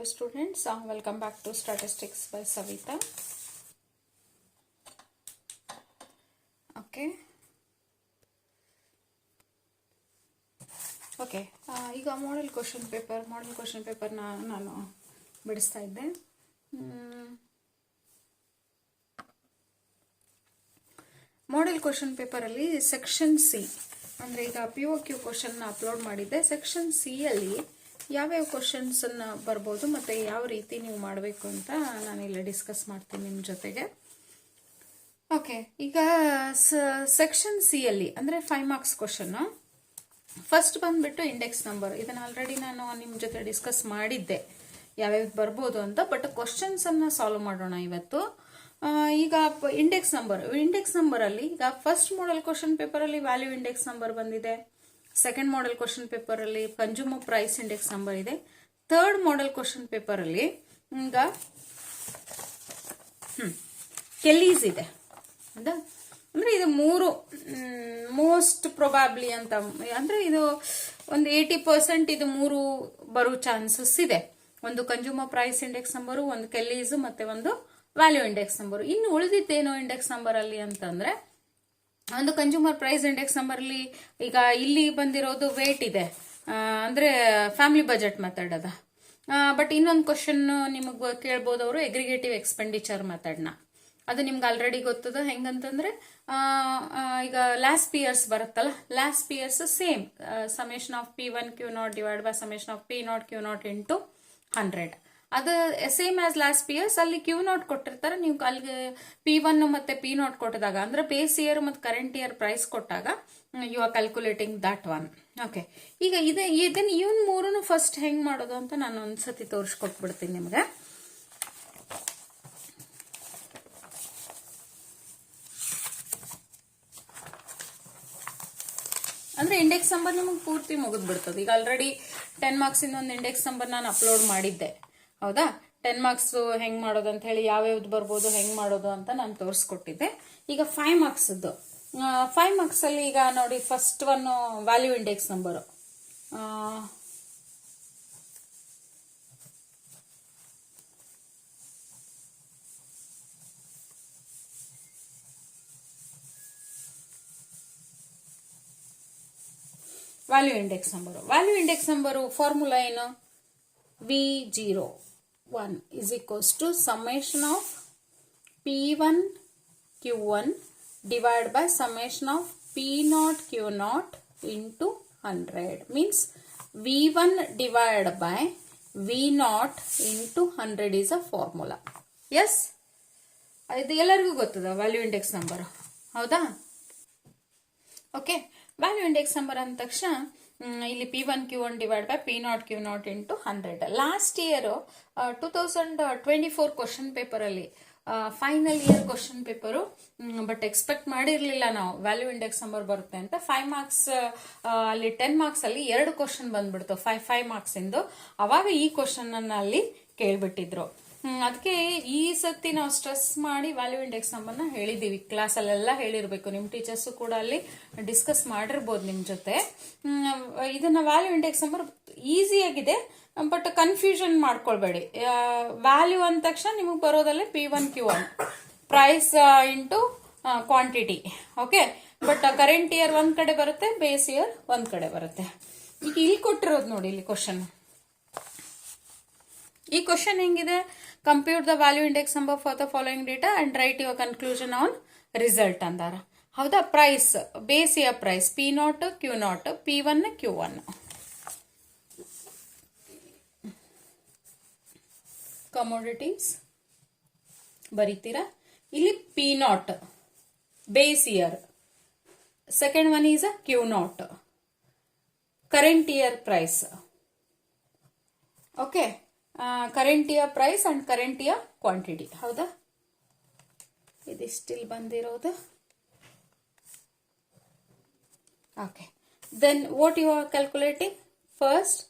Hello students, welcome back to Statistics by Savita. Okay. ಈಗ model question paper ನಾನು ಬಿಡಿಸ್ತಾ ಇದ್ದೆ. Model question ಪೇಪರಲ್ಲಿ section C ಅಂದರೆ ಈಗ POQ ಕ್ವಶನ್ ಅಪ್ಲೋಡ್ ಮಾಡಿದ್ದೆ. ಸೆಕ್ಷನ್ ಸಿ ಅಲ್ಲಿ ಯಾವ್ಯಾವ ಕ್ವಶನ್ಸ್ ಅನ್ನ ಬರ್ಬೋದು ಮತ್ತೆ ಯಾವ ರೀತಿ ನೀವು ಮಾಡಬೇಕು ಅಂತ ನಾನು ಇಲ್ಲಿ ಡಿಸ್ಕಸ್ ಮಾಡ್ತೀನಿ ನಿಮ್ಮ ಜೊತೆಗೆ. ಓಕೆ, ಈಗ ಸೆಕ್ಷನ್ ಸಿ ಅಲ್ಲಿ ಅಂದರೆ 5 ಮಾರ್ಕ್ಸ್ ಕ್ವಶನ್. ಫಸ್ಟ್ ಬಂದ್ಬಿಟ್ಟು ಇಂಡೆಕ್ಸ್ ನಂಬರ್. ಇದನ್ನ ಆಲ್ರೆಡಿ ನಾನು ನಿಮ್ಮ ಜೊತೆ ಡಿಸ್ಕಸ್ ಮಾಡಿದ್ದೆ ಯಾವ್ಯಾವ ಬರ್ಬೋದು ಅಂತ. ಬಟ್ ಕ್ವಶನ್ಸ್ ಅನ್ನ ಸಾಲ್ವ್ ಮಾಡೋಣ ಇವತ್ತು. ಈಗ ಇಂಡೆಕ್ಸ್ ನಂಬರ್ ಅಲ್ಲಿ ಈಗ ಫಸ್ಟ್ ಮಾಡೆಲ್ ಕ್ವಶನ್ ಪೇಪರ್ ಅಲ್ಲಿ ವ್ಯಾಲ್ಯೂ ಇಂಡೆಕ್ಸ್ ನಂಬರ್ ಬಂದಿದೆ. ಸೆಕೆಂಡ್ ಮಾಡೆಲ್ ಕ್ವಶನ್ ಪೇಪರ್ ಅಲ್ಲಿ ಕನ್ಸ್ಯೂಮರ್ ಪ್ರೈಸ್ ಇಂಡೆಕ್ಸ್ ನಂಬರ್ ಇದೆ. ಥರ್ಡ್ ಮಾಡೆಲ್ ಕ್ವಶನ್ ಪೇಪರ್ ಅಲ್ಲಿ ಈಗ ಕೆಲ್ಲೀಸ್ ಇದೆ. ಅಂದ್ರೆ ಇದು ಮೂರು ಮೋಸ್ಟ್ ಪ್ರೊಬ್ಯಾಬ್ಲಿ ಅಂತ, ಅಂದ್ರೆ ಇದು ಒಂದು 80% ಇದು ಮೂರು ಬರೋ ಚಾನ್ಸಸ್ ಇದೆ. ಒಂದು ಕನ್ಸ್ಯೂಮರ್ ಪ್ರೈಸ್ ಇಂಡೆಕ್ಸ್ ನಂಬರು, ಒಂದು ಕೆಲ್ಲೀಸ್ ಮತ್ತೆ ಒಂದು ವ್ಯಾಲ್ಯೂ ಇಂಡೆಕ್ಸ್ ನಂಬರ್. ಇನ್ನು ಉಳಿದಿದ್ದೇನೋ ಇಂಡೆಕ್ಸ್ ನಂಬರ್ ಅಲ್ಲಿ ಅಂತಂದ್ರೆ ಒಂದು ಕನ್ಸ್ಯೂಮರ್ ಪ್ರೈಸ್ ಇಂಡೆಕ್ಸ್ ನಂಬರ್ ಅಲ್ಲಿ ಈಗ ಇಲ್ಲಿ ಬಂದಿರೋದು ವೇಟ್ ಇದೆ, ಅಂದ್ರೆ ಫ್ಯಾಮಿಲಿ ಬಜೆಟ್ ಮೆಥಡ್ ಅದ. ಬಟ್ ಇನ್ನೊಂದು ಕ್ವಶನ್ ನಿಮಗೆ ಕೇಳ್ಬೋದು ಅವರು ಎಗ್ರಿಗೇಟಿವ್ ಎಕ್ಸ್ಪೆಂಡಿಚರ್ ಮೆಥಡ್ನ. ಅದು ನಿಮ್ಗೆ ಆಲ್ರೆಡಿ ಗೊತ್ತದ. ಹೆಂಗಂತಂದ್ರೆ ಈಗ ಲಾಸ್ಟ್ ಪಿಯರ್ಸ್ ಬರುತ್ತಲ್ಲ, Laspeyres same summation of P1 Q0 divide by summation of P0 Q0 into 100. ಅದು ಸೇಮ್ ಆಸ್ ಲಾಸ್ಟ್ ಪಿಯರ್ಸ್. ಅಲ್ಲಿ Q0 ಕೊಟ್ಟಿರ್ತಾರೆ, ನೀವು ಅಲ್ಲಿಗೆ P1 ಮತ್ತೆ P0 ಕೊಟ್ಟಿದಾಗ ಅಂದ್ರೆ ಬೇಸ್ ಇಯರ್ ಮತ್ತೆ ಕರೆಂಟ್ ಇಯರ್ ಪ್ರೈಸ್ ಕೊಟ್ಟಾಗ you are calculating that one. Okay, ಈಗ ಇದನ್ನ ಇವನ್ ಮೂರನ್ನು ಫಸ್ಟ್ ಹೆಂಗ್ ಮಾಡೋದು ಅಂತ ನಾನು ಒಂದ್ಸತಿ ತೋರಿಸ್ಕೊಟ್ಬಿಡ್ತೀನಿ ನಿಮ್ಗೆ. ಅಂದ್ರೆ ಇಂಡೆಕ್ಸ್ ನಂಬರ್ ನಿಮಗೆ ಪೂರ್ತಿ ಮುಗಿದ್ಬಿಡ್ತದೆ. ಈಗ ಆಲ್ರೆಡಿ 10 ಮಾರ್ಕ್ಸ್ ಇಂದ ಒಂದು ಇಂಡೆಕ್ಸ್ ನಂಬರ್ ನಾನು ಅಪ್ಲೋಡ್ ಮಾಡಿದ್ದೆ, ಹೌದಾ? 10 ಮಾರ್ಕ್ಸ್ ಹೆಂಗ್ ಮಾಡೋದು ಅಂತ ಹೇಳಿ, ಯಾವ್ಯಾವ್ದು ಬರ್ಬೋದು ಹೆಂಗ್ ಮಾಡೋದು ಅಂತ ನಾನು ತೋರಿಸ್ಕೊಟ್ಟಿದ್ದೆ. ಈಗ 5 ಮಾರ್ಕ್ಸ್ 5 ಮಾರ್ಕ್ಸ್ ಅಲ್ಲಿ ಈಗ ನೋಡಿ, first one value index number. Value index number formula ಏನು? V01 is equals to summation of P1 Q1 divided by summation of P0 Q0 into 100. Means V1 divided by V0 into 100 is a formula. Yes? ಇದು ಎಲ್ಲರಿಗೂ ಗೊತ್ತದ value index number, ಹೌದಾ? Okay, value index number ಅಂದ ತಕ್ಷಣ ಇಲ್ಲಿ P1 Q1 divide by P0 Q0 into 100. Last year 2024 question paper ಅಲ್ಲಿ final year question paper, but expect ಮಾಡಿರ್ಲಿಲ್ಲ ನಾವು ವ್ಯಾಲ್ಯೂ ಇಂಡೆಕ್ಸ್ ನಂಬರ್ ಬರುತ್ತೆ ಅಂತ. 5 ಮಾರ್ಕ್ಸ್ ಅಲ್ಲಿ 10 ಮಾರ್ಕ್ಸ್ ಅಲ್ಲಿ 2 ಕ್ವಶನ್ ಬಂದ್ಬಿಡ್ತು 5 ಮಾರ್ಕ್ಸ್ ಇಂದು. ಅವಾಗ ಈ ಕ್ವಶನ್ ಅನ್ನ ಅಲ್ಲಿ ಕೇಳ್ಬಿಟ್ಟಿದ್ರು. ಅದಕ್ಕೆ ಈ ಸತಿ ನಾವು ಸ್ಟ್ರೆಸ್ ಮಾಡಿ ವ್ಯಾಲ್ಯೂ ಇಂಡೆಕ್ಸ್ ನಂಬರ್ನ ಹೇಳಿದೀವಿ. ಕ್ಲಾಸಲ್ಲೆಲ್ಲ ಹೇಳಿರ್ಬೇಕು, ನಿಮ್ ಟೀಚರ್ಸ್ ಕೂಡ ಅಲ್ಲಿ ಡಿಸ್ಕಸ್ ಮಾಡಿರ್ಬೋದು ನಿಮ್ ಜೊತೆ. ಇದನ್ನ ವ್ಯಾಲ್ಯೂ ಇಂಡೆಕ್ಸ್ ನಂಬರ್ ಈಸಿ ಆಗಿದೆ, ಬಟ್ ಕನ್ಫ್ಯೂಷನ್ ಮಾಡ್ಕೊಳ್ಬೇಡಿ. ವ್ಯಾಲ್ಯೂ ಅಂದ ತಕ್ಷಣ ನಿಮಗೆ ಬರೋದಲ್ಲೇ P1 Q1 price into quantity. Okay, but current year ಒಂದ್ ಕಡೆ ಬರುತ್ತೆ, ಬೇಸ್ ಇಯರ್ ಒಂದ್ ಕಡೆ ಬರುತ್ತೆ. ಈಗ ಇಲ್ಲಿ ಕೊಟ್ಟಿರೋದು ನೋಡಿ, ಇಲ್ಲಿ ಕ್ವಶನ್. ಈ ಕ್ವಶನ್ ಹೆಂಗಿದೆ? Compute the value index number for the following data and write your conclusion on result ಅಂದಾರ, ಹೌದಾ? Price, base year price P0 Q0, P1 Q1. Commodities ಬರೀತೀರಾ ಇಲ್ಲಿ P0 base year, second one is Q0 current year price. Okay, current year price and current year quantity, ಹೌದಾ? ಇದಿಷ್ಟಿಲ್ ಬಂದಿರೋದು. Okay, then what you are calculating? First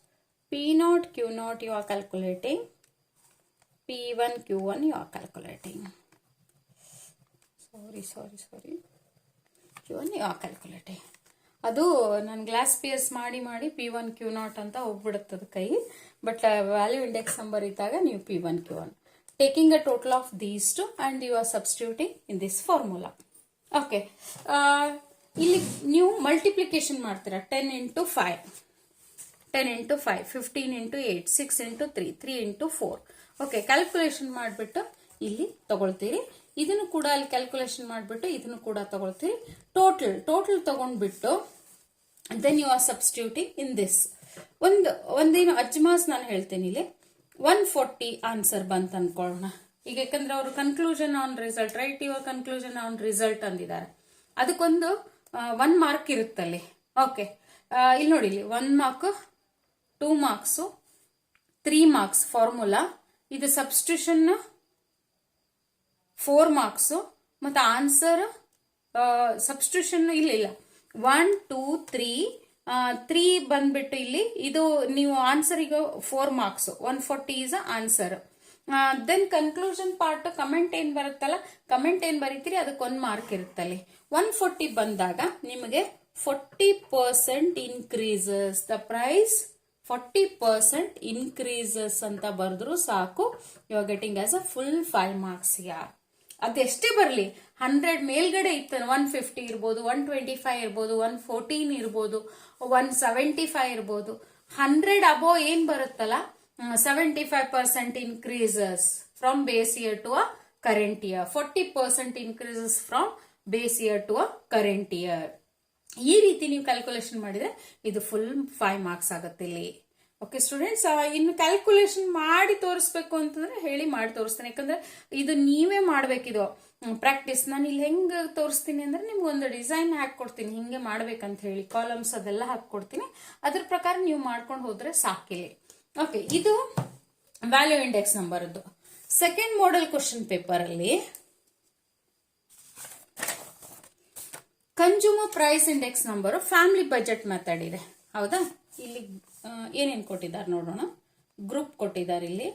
P0 Q0 you are calculating, P1 Q1 you are calculating. Sorry. Q1 you are calculating. ಅದು ನಾನು glass pears ಮಾಡಿ P1 Q0 ಅಂತ ಹೋಗ್ಬಿಡುತ್ತದೆ ಕೈ. But value index number ಇದ್ದಾಗ ನೀವು P1 Q1 taking a total of these two and you are substituting in this formula. Okay, ಇಲ್ಲಿ ನೀವು multiplication ಮಾಡ್ತೀರಾ 10 into 5, 10 into 5, 15 into 8, 6 into 3, 3 into 4. Okay, calculation ಮಾಡಿಬಿಟ್ಟು ಇಲ್ಲಿ ತಗೊಳ್ತೀರಿ. ಇದನ್ನು ಕೂಡ ಅಲ್ಲಿ ಕ್ಯಾಲ್ಕುಲೇಷನ್ ಮಾಡಿಬಿಟ್ಟು ಇದನ್ನು ಕೂಡ ತಗೊಳ್ತೀರಿ. ಟೋಟಲ್ ತಗೊಂಡ್ಬಿಟ್ಟು then you are substituting in this. ಒಂದೇನು ಅಜ್ಮಾಸ್ ನಾನು ಹೇಳ್ತೇನೆ ಇಲ್ಲಿ 140 ಆನ್ಸರ್ ಬಂತ ಅನ್ಕೊಳ್ಳೋಣ. ಈಗ ಯಾಕಂದ್ರೆ ಅವರು conclusion on result, write your conclusion on result ಅಂದಿದ್ದಾರೆ. ಅದಕ್ಕೊಂದು 1 ಮಾರ್ಕ್ ಇರುತ್ತಲ್ಲಿ. ಓಕೆ, ಇಲ್ಲಿ ನೋಡಿ, ಇಲ್ಲಿ 1 ಮಾರ್ಕ್, 2 ಮಾರ್ಕ್ಸ್, 3 ಮಾರ್ಕ್ಸ್ ಫಾರ್ಮುಲಾ. ಇದು ಸಬ್ಸ್ಟಿಟ್ಯೂಷನ್ 4 ಮಾರ್ಕ್ಸ್ ಮತ್ತೆ ಆನ್ಸರ್ ಸಬ್ಸ್ಟಿಟ್ಯೂಷನ್ ಇಲ್ಲ 1 2 3 ಬಂದ್ಬಿಟ್ಟು ಇಲ್ಲಿ ಇದು ನೀವು ಆನ್ಸರ್ ಈಗ 4 marks, 140 is answer. Then conclusion part comment ಏನ್ ಬರುತ್ತಲ್ಲ, ಕಮೆಂಟ್ ಏನ್ ಬರೀತೀರಿ ಅದಕ್ಕೆ 1 ಮಾರ್ಕ್ ಇರುತ್ತಲ್ಲಿ. 140 ಬಂದಾಗ ನಿಮಗೆ 40% ಇನ್ಕ್ರೀಸಸ್ ದ ಪ್ರೈಸ್, 40% ಇನ್ಕ್ರೀಸಸ್ ಅಂತ ಬರೆದ್ರು ಸಾಕು. You are getting as a full 5 marks. ಅದೆಷ್ಟೇ ಬರಲಿ, 100 ಮೇಲ್ಗಡೆ ಇತ್ತು, 150 ಇರ್ಬೋದು, 125 ಇರ್ಬೋದು, 114 ಇರ್ಬೋದು, 175 ಇರ್ಬೋದು, 100 ಅಬೋ ಏನ್ ಬರುತ್ತಲ್ಲ 75% increases from base year to a current year, 40% increases from base year to a current year. ಈ ರೀತಿ ನೀವು ಕ್ಯಾಲ್ಕುಲೇಷನ್ ಮಾಡಿದ್ರೆ ಇದು ಫುಲ್ 5 ಮಾರ್ಕ್ಸ್ ಆಗುತ್ತೆ ಇಲ್ಲಿ. ಓಕೆ ಸ್ಟೂಡೆಂಟ್ಸ್, ಇನ್ನು ಕ್ಯಾಲ್ಕುಲೇಷನ್ ಮಾಡಿ ತೋರಿಸ್ಬೇಕು ಅಂತಂದ್ರೆ ಹೇಳಿ ಮಾಡಿ ತೋರಿಸ್ತೇನೆ. ಯಾಕಂದ್ರೆ ಇದು ನೀವೇ ಮಾಡ್ಬೇಕಿದು ಪ್ರಾಕ್ಟೀಸ್. ನಾನು ಇಲ್ಲಿ ಹೆಂಗ್ ತೋರಿಸ್ತೀನಿ ಅಂದ್ರೆ ನಿಮ್ಗೆ ಒಂದು ಡಿಸೈನ್ ಹಾಕೊಡ್ತೀನಿ, ಹಿಂಗೆ ಮಾಡ್ಬೇಕಂತ ಹೇಳಿ ಕಾಲಮ್ಸ್ ಅದೆಲ್ಲ ಹಾಕೊಡ್ತೀನಿ. ಅದ್ರ ಪ್ರಕಾರ ನೀವು ಮಾಡ್ಕೊಂಡು ಹೋದ್ರೆ ಸಾಕಿಲ್ಲ. ಓಕೆ, ಇದು value index number. Second model question paper ಅಲ್ಲಿ consumer price index number family budget method ಇದೆ. ಹೌದಾ, ಇಲ್ಲಿ ಏನೇನು ಕೊಟ್ಟಿದ್ದಾರೆ ನೋಡೋಣ. ಗ್ರೂಪ್ ಕೊಟ್ಟಿದ್ದಾರೆ ಇಲ್ಲಿ.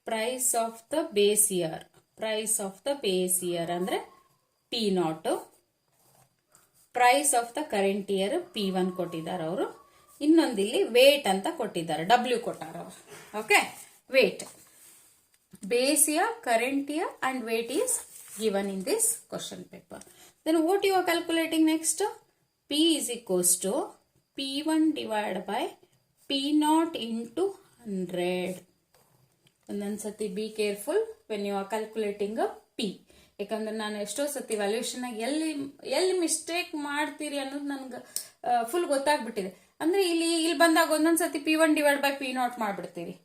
Price of the base year, price of the base year ಅಂದ್ರೆ P0, price of the current year P1 ಕೊಟ್ಟಿದ್ದಾರೆ ಅವರು. ಇನ್ನೊಂದಿಲ್ಲಿ ವೇಟ್ ಅಂತ ಕೊಟ್ಟಿದ್ದಾರೆ, W ಕೊಟ್ಟಾರ ಅವರು. Okay, wait, base year, current year and weight is given in this question paper. Then what you are calculating next? P is equals to P1 divided by P0 into 100. ಒಂದೊಂದ್ಸತಿ be careful when you are calculating P. ಯಾಕಂದ್ರೆ ನಾನು ಎಷ್ಟೋ ಸತಿ valuation ಎಲ್ಲಿ mistake ಮಾಡ್ತೀರಿ ಅನ್ನೋದು ನನ್ಗೆ full ಗೊತ್ತಾಗ್ಬಿಟ್ಟಿದೆ. ಅಂದ್ರೆ ಇಲ್ಲಿ ಬಂದಾಗ ಒಂದೊಂದ್ಸತಿ P1 ಡಿವೈಡ್ ಬೈ P0 ಮಾಡ್ಬಿಡ್ತೀರಿ.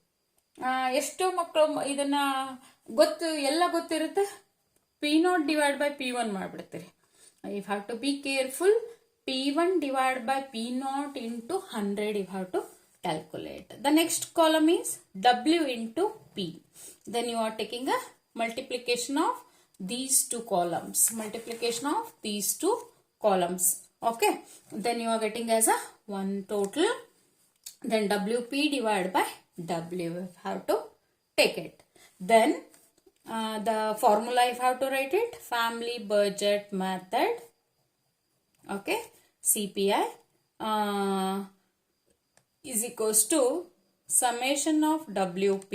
ಎಷ್ಟೋ ಮಕ್ಕಳು ಇದನ್ನ ಎಲ್ಲ ಗೊತ್ತಿರುತ್ತೆ, P0 ಡಿವೈಡ್ ಬೈ P1 ಮಾಡ್ಬಿಡ್ತೀರಿ. You have to be careful. P1 divided by P0 into 100 you have to calculate. The next column is W into P. Then you are taking a multiplication of these two columns. Multiplication of these two columns. Okay. Then you are getting as a one total. Then WP divided by W. You have to take it. Then the formula you have to write it. Family budget method. Okay. CPI is equals to summation of WP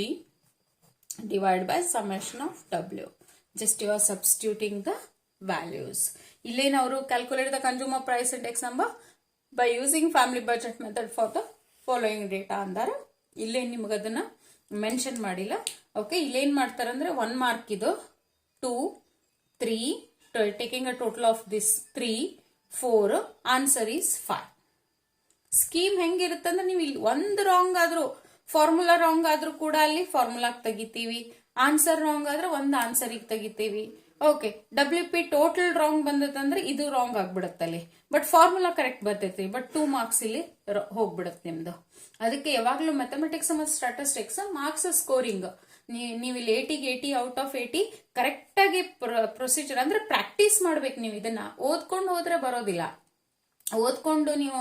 divided by summation of W. Just you are substituting the values. Illen avaru calculate the consumer price index number by using family budget method for the following data andare. Illen nimage adanna mention madilla. Okay, illen ಮಾಡ್ತಾರೆ ಅಂದ್ರೆ 1 mark ಇದು 2 3 taking a total of this 3 4, answer is 5. Scheme ಹೆಂಗಿರುತ್ತೆ ಅಂದ್ರೆ ನೀವು ಇಲ್ಲಿ ಒಂದು wrong ಆದ್ರೂ, formula wrong ಆದ್ರೂ ಕೂಡ ಅಲ್ಲಿ ಫಾರ್ಮುಲಾಕ್ ತೆಗಿತೀವಿ, ಆನ್ಸರ್ ರಾಂಗ್ ಆದ್ರೆ ಒಂದು ಆನ್ಸರಿಗೆ ತೆಗಿತೀವಿ. ಓಕೆ, WP ಟೋಟಲ್ ರಾಂಗ್ ಬಂದದಂದ್ರೆ ಇದು ರಾಂಗ್ ಆಗ್ಬಿಡತ್ತಲ್ಲಿ, ಬಟ್ ಫಾರ್ಮುಲಾ ಕರೆಕ್ಟ್ ಬರ್ತೈತಿ, ಬಟ್ 2 ಮಾರ್ಕ್ಸ್ ಇಲ್ಲಿ ಹೋಗ್ಬಿಡತ್ತೆ ನಿಮ್ದು. ಅದಕ್ಕೆ ಯಾವಾಗ್ಲೂ ಮ್ಯಾಥಮೆಟಿಕ್ಸ್ ಮತ್ತು ಸ್ಟಾಟಿಸ್ಟಿಕ್ಸ್ ಮಾರ್ಕ್ಸ್ ಸ್ಕೋರಿಂಗ್ ನೀವು ಇಲ್ಲಿ 80ಗೆ 80 ಔಟ್ ಆಫ್ 80 ಕರೆಕ್ಟ್ ಆಗಿ ಪ್ರೊಸೀಜರ್ ಅಂದ್ರೆ ಪ್ರಾಕ್ಟೀಸ್ ಮಾಡ್ಬೇಕು. ನೀವು ಇದನ್ನ ಓದ್ಕೊಂಡು ಹೋದ್ರೆ ಬರೋದಿಲ್ಲ. ಓದ್ಕೊಂಡು ನೀವು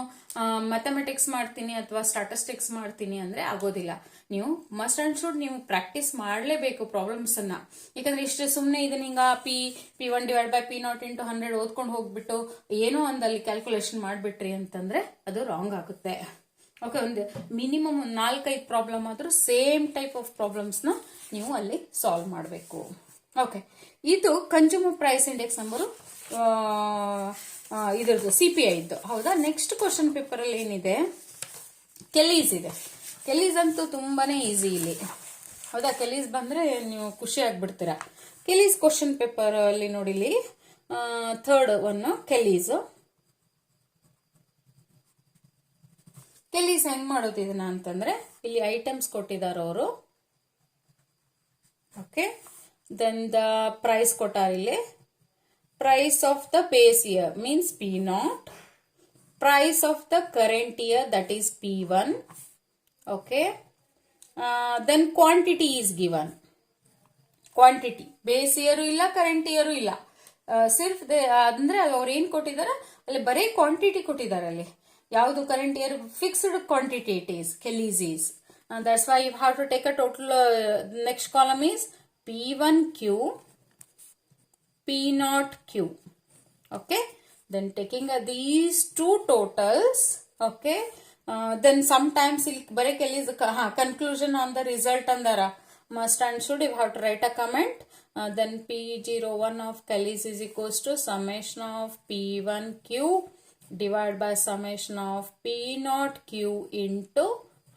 ಮ್ಯಾಥಮೆಟಿಕ್ಸ್ ಮಾಡ್ತೀನಿ ಅಥವಾ ಸ್ಟಾಟಿಸ್ಟಿಕ್ಸ್ ಮಾಡ್ತೀನಿ ಅಂದ್ರೆ ಆಗೋದಿಲ್ಲ. ನೀವು ಮಸ್ಟ್ ಅಂಡ್ ಶುಡ್ ನೀವು ಪ್ರಾಕ್ಟೀಸ್ ಮಾಡಲೇಬೇಕು ಪ್ರಾಬ್ಲಮ್ಸ್ ಅನ್ನ. ಯಾಕಂದ್ರೆ ಇಷ್ಟು ಸುಮ್ಮನೆ ಇದನ್ನ ಹಿಂಗ P1 divide by P0 into 100 ಓದ್ಕೊಂಡು ಹೋಗ್ಬಿಟ್ಟು ಏನೋ ಒಂದಲ್ಲಿ ಕ್ಯಾಲ್ಕುಲೇಷನ್ ಮಾಡ್ಬಿಟ್ರಿ ಅಂತಂದ್ರೆ ಅದು ರಾಂಗ್ ಆಗುತ್ತೆ. ಓಕೆ, ಒಂದು ಮಿನಿಮಮ್ ಒಂದು 4-5 ಪ್ರಾಬ್ಲಮ್ ಆದರೂ ಸೇಮ್ ಟೈಪ್ ಆಫ್ ಪ್ರಾಬ್ಲಮ್ಸ್ನ ನೀವು ಅಲ್ಲಿ ಸಾಲ್ವ್ ಮಾಡಬೇಕು. ಓಕೆ, ಇದು ಕನ್ಸ್ಯೂಮರ್ ಪ್ರೈಸ್ ಇಂಡೆಕ್ಸ್ ನಂಬರು ಇದ್ರದ್ದು CPI ಇದ್ದು. ಹೌದಾ, ನೆಕ್ಸ್ಟ್ ಕ್ವಶನ್ ಪೇಪರಲ್ಲಿ ಏನಿದೆ, ಕೆಲೀಸ್ ಇದೆ. ಕೆಲೀಸ್ ಅಂತೂ ತುಂಬಾನೇ ಈಸಿ ಇಲ್ಲಿ. ಹೌದಾ, ಕೆಲೀಸ್ ಬಂದ್ರೆ ನೀವು ಖುಷಿ ಆಗ್ಬಿಡ್ತೀರಾ. ಕೆಲೀಸ್ ಕ್ವಶನ್ ಪೇಪರ್ ಅಲ್ಲಿ ನೋಡಿಲಿ, ಥರ್ಡ್ ಒನ್ ಕೆಲೀಸ್. ಕೆಲೀಸ್ ಹೆಂಗ್ ಮಾಡೋದು ಇದನ್ನ ಅಂತಂದ್ರೆ, ಇಲ್ಲಿ ಐಟಮ್ಸ್ ಕೊಟ್ಟಿದ್ದಾರೆ ಅವರು. ಓಕೆ, ದೆನ್ ದ ಪ್ರೈಸ್ ಕೊಟ್ಟಾರ ಇಲ್ಲಿ. Price of the base year means P0, price of the current year that is P1. Okay, then quantity is given. Quantity base year ಇಲ್ಲ, ಕರೆಂಟ್ ಇಯರು ಇಲ್ಲ, ಸಿರ್ಫ್ ಅಂದ್ರೆ ಅವ್ರು ಏನ್ ಕೊಟ್ಟಿದ್ದಾರೆ ಅಲ್ಲಿ, ಬರೀ ಕ್ವಾಂಟಿಟಿ ಕೊಟ್ಟಿದ್ದಾರೆ ಅಲ್ಲಿ. ಯಾವುದು current year fixed quantity it is, ಕೆಲೀಸ್ is. That's why you have to take a total. Next column is P1Q, P0Q. Okay, then taking these two totals. Okay, then sometimes bare kelis conclusion on the result andara must and should you have to write a comment. Then P01 of kelis is equals to summation of P1Q divided by summation of P0Q into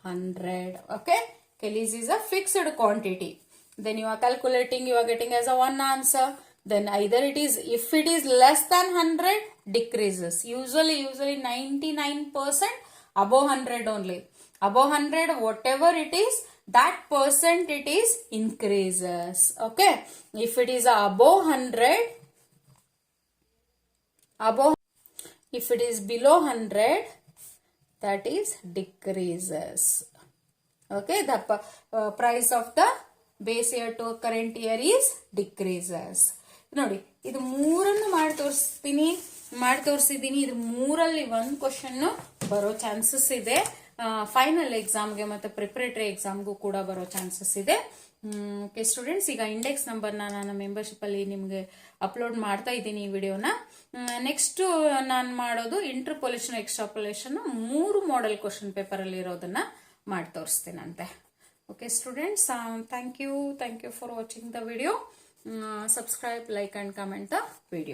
100. Okay, kelis is a fixed quantity. Then you are calculating, you are getting as a one answer. Then either it is, if it is less than 100, decreases. Usually 99% above 100 only. Above 100, whatever it is, that percent it is increases. Okay, if it is above 100, if it is below 100, that is decreases. Okay, the price of the base year to current year is decreases. ನೋಡಿ, ಇದು ಮೂರನ್ನು ಮಾಡಿ ತೋರಿಸಿದ್ದೀನಿ. ಇದು ಮೂರಲ್ಲಿ ಒಂದು question ಬರೋ chances ಇದೆ. ಫೈನಲ್ ಎಕ್ಸಾಮ್ಗೆ ಮತ್ತೆ ಪ್ರಿಪರೇಟರಿ ಎಕ್ಸಾಮ್ಗೂ ಕೂಡ ಬರೋ ಚಾನ್ಸಸ್ ಇದೆ. ಓಕೆ ಸ್ಟೂಡೆಂಟ್ಸ್, ಈಗ ಇಂಡೆಕ್ಸ್ ನಂಬರ್ನ ನಾನು ಮೆಂಬರ್ಶಿಪ್ ಅಲ್ಲಿ ನಿಮಗೆ ಅಪ್ಲೋಡ್ ಮಾಡ್ತಾ ಇದ್ದೀನಿ ಈ ವಿಡಿಯೋನ. ನೆಕ್ಸ್ಟ್ ನಾನು ಮಾಡೋದು ಇಂಟರ್ಪೊಲೇಷನ್, ಎಕ್ಸ್ಟ್ರಾಪೊಲೇಷನ್ 3 ಮಾಡೆಲ್ ಕ್ವಶನ್ ಪೇಪರ್ ಅಲ್ಲಿ ಇರೋದನ್ನ ಮಾಡಿ ತೋರಿಸ್ತೀನಂತೆ. Okay students, thank you for watching the video. Subscribe, like and comment the video.